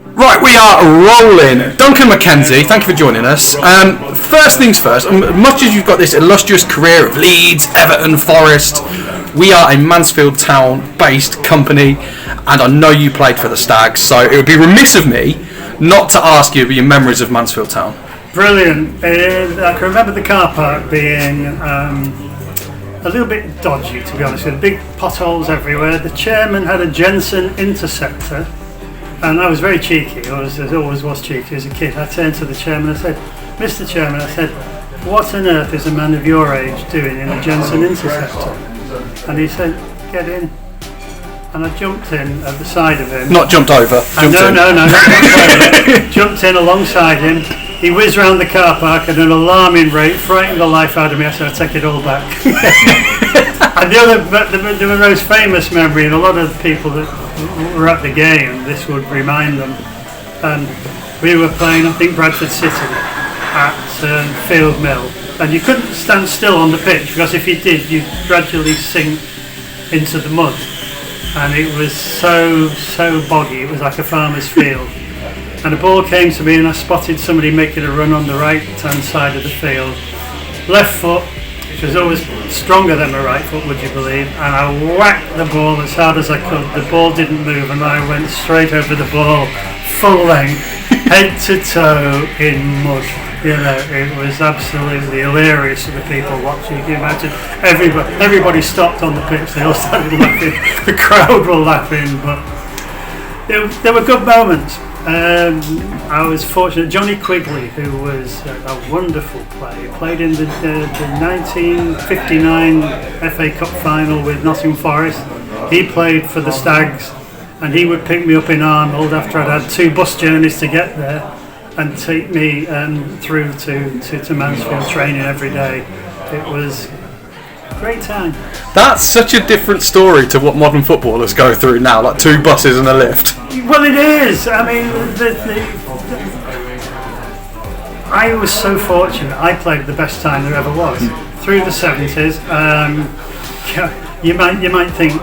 Right, we are rolling. Duncan McKenzie, thank you for joining us. First things first, much as you've got this illustrious career of Leeds, Everton, Forest, we are a Mansfield Town-based company, and I know you played for the Stags, so it would be remiss of me not to ask you about your memories of Mansfield Town. Brilliant. I can remember the car park being a little bit dodgy, to be honest with you. Big potholes everywhere. The chairman had a Jensen Interceptor, and I was very cheeky. I always was cheeky as a kid. I turned to the chairman and I said, "Mr. Chairman," I said, "what on earth is a man of your age doing in a Jensen Interceptor?" And he said, "Get in." And I jumped in at the side of him. Not jumped over. No. Jumped in alongside him. He whizzed round the car park at an alarming rate, frightened the life out of me. I said, "I'll take it all back." And the most famous memory, and a lot of people that were at the game, this would remind them. And we were playing, I think, Bradford City at Field Mill, and you couldn't stand still on the pitch because if you did, you'd gradually sink into the mud. And it was so boggy, it was like a farmer's field. And the ball came to me and I spotted somebody making a run on the right hand side of the field. Left foot, which was always stronger than my right foot, would you believe, and I whacked the ball as hard as I could. The ball didn't move and I went straight over the ball, full length, head to toe in mud. You know, it was absolutely hilarious for the people watching. You can imagine everybody stopped on the pitch, they all started laughing, the crowd were laughing, but there were good moments. I was fortunate. Johnny Quigley, who was a wonderful player, played in the 1959 FA Cup final with Nottingham Forest. He played for the Stags, and he would pick me up in Arnold after I'd had 2 bus journeys to get there and take me through to Mansfield training every day. It was a great time. That's such a different story to what modern footballers go through now, like 2 buses and a lift. Well, it is. I mean, I was so fortunate. I played the best time there ever was through the 70s. You might think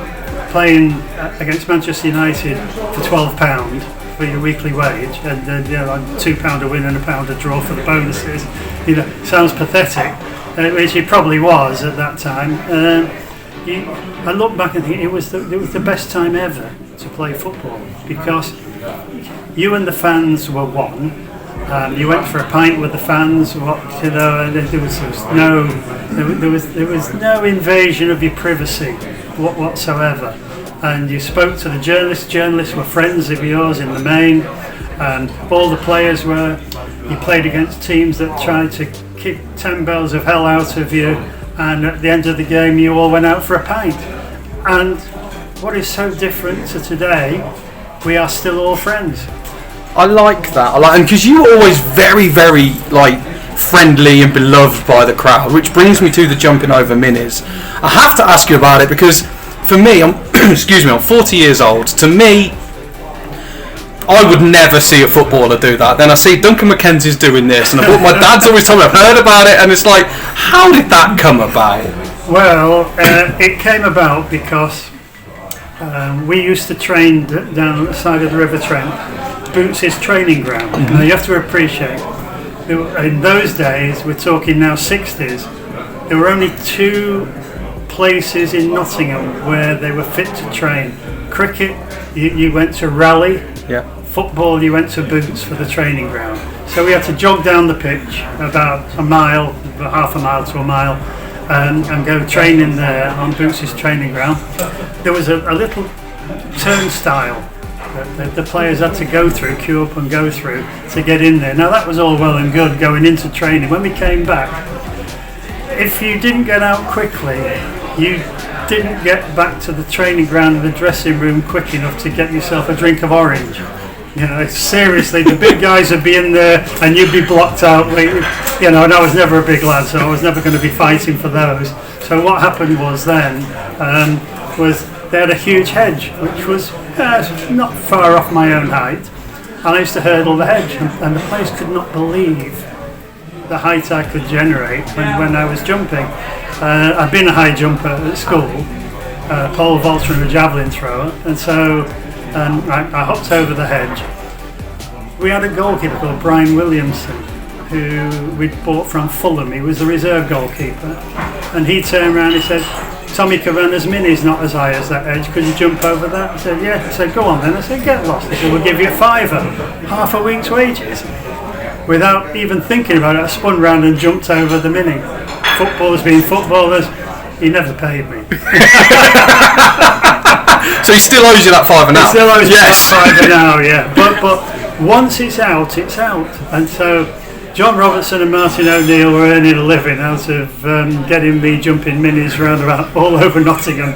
playing against Manchester United for £12 for your weekly wage, and £2 a win and £1 a draw for the bonuses. Sounds pathetic, which it probably was at that time. I look back and think it was the best time ever to play football because you and the fans were one. You went for a pint with the fans. There was no invasion of your privacy whatsoever. And you spoke to the journalists. Journalists were friends of yours in the main, and all the players were. You played against teams that tried to kick 10 bells of hell out of you, and at the end of the game you all went out for a pint. And what is so different to today, we are still all friends. I like that. And because you were always very, very friendly and beloved by the crowd, which brings me to the jumping over minis. I have to ask you about it because for me, I'm 40 years old. To me, I would never see a footballer do that. Then I see Duncan McKenzie's doing this, and my dad's always told me, I've heard about it, and it's like, how did that come about? Well, it came about because we used to train down the side of the River Trent, Boots' training ground. Mm-hmm. Now you have to appreciate, in those days, we're talking now 60s, there were only 2 places in Nottingham where they were fit to train. Cricket, you went to Raleigh. Yeah. Football, you went to Boots for the training ground. So we had to jog down the pitch about a mile, about half a mile to a mile, and go training there on Boots' training ground. There was a little turnstile that the players had to go through, queue up and go through to get in there. Now that was all well and good going into training. When we came back, if you didn't get out quickly, you didn't get back to the training ground and the dressing room quick enough to get yourself a drink of orange. Seriously, the big guys would be in there and you'd be blocked out. And I was never a big lad, so I was never going to be fighting for those. So what happened was then, was they had a huge hedge, which was not far off my own height. And I used to hurdle the hedge, and the players could not believe the height I could generate when I was jumping. I'd been a high jumper at school, pole vaulter and a javelin thrower, and so I hopped over the hedge, we had a goalkeeper called Brian Williamson, who we'd bought from Fulham. He was the reserve goalkeeper, and he turned around and he said, Tommy Cavanagh's mini's not as high as that edge, could you jump over that? I said, yeah. I said, go on then. I said, get lost. He said, we'll give you a £5, half a week's wages. Without even thinking about it, I spun round and jumped over the mini. Footballers being footballers, he never paid me. So he still owes you that £5 now? He still owes me yes. that £5 now, yeah. But once it's out, it's out. And so John Robertson and Martin O'Neill were earning a living out of getting me jumping minis round about all over Nottingham.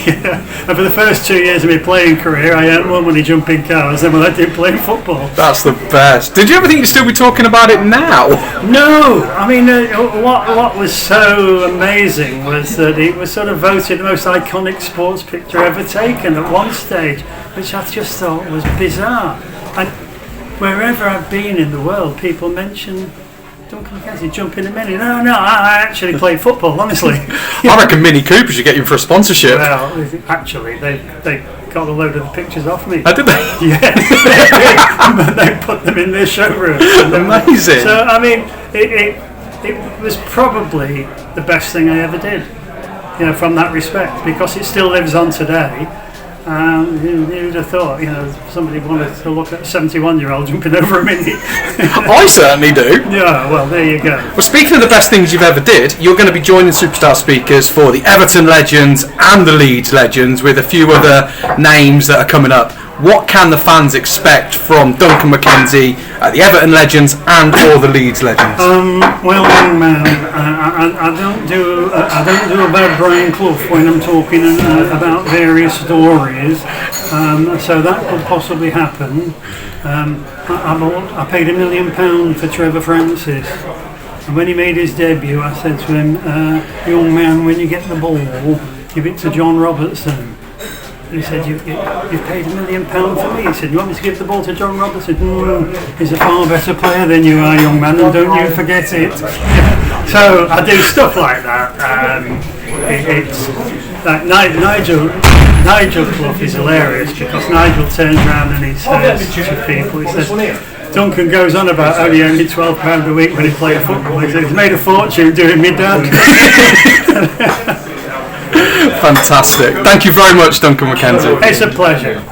Yeah. And for the first 2 years of my playing career, I earned more money jumping cars than when I did playing football. That's the best. Did you ever think you'd still be talking about it now? No, I mean, what was so amazing was that it was sort of voted the most iconic sports picture ever taken at one stage, which I just thought was bizarre. And wherever I've been in the world, people mention Duncan McKenzie jumping a mini. No, I actually played football, honestly. I reckon Mini Cooper should get you for a sponsorship. Well, actually, they got a load of the pictures off me. Oh, did they? Yeah, they put them in their showroom. Amazing. So, I mean, it was probably the best thing I ever did, from that respect, because it still lives on today. Who'd have thought, somebody wanted to look at a 71-year-old jumping over a mini. I certainly do. Yeah, well, there you go. Well, speaking of the best things you've ever did, you're going to be joining Superstar Speakers for the Everton legends and the Leeds legends, with a few other names that are coming up. What can the fans expect from Duncan McKenzie, the Everton legends and all the Leeds legends? Well, young man, I don't do a bad Brian Clough when I'm talking about various stories, so that could possibly happen. I paid £1 million for Trevor Francis, and when he made his debut, I said to him, young man, when you get the ball, give it to John Robertson. He said, you paid £1 million for me. He said, you want me to give the ball to John Robertson? He's a far better player than you are, young man, and don't you forget it. So I do stuff like that. It's like Nigel Clough is hilarious, because Nigel turns around and he says to people, he says, Duncan goes on about only £12 a week when he played football. He said, he's made a fortune doing me dad. Fantastic. Thank you very much, Duncan McKenzie. It's a pleasure.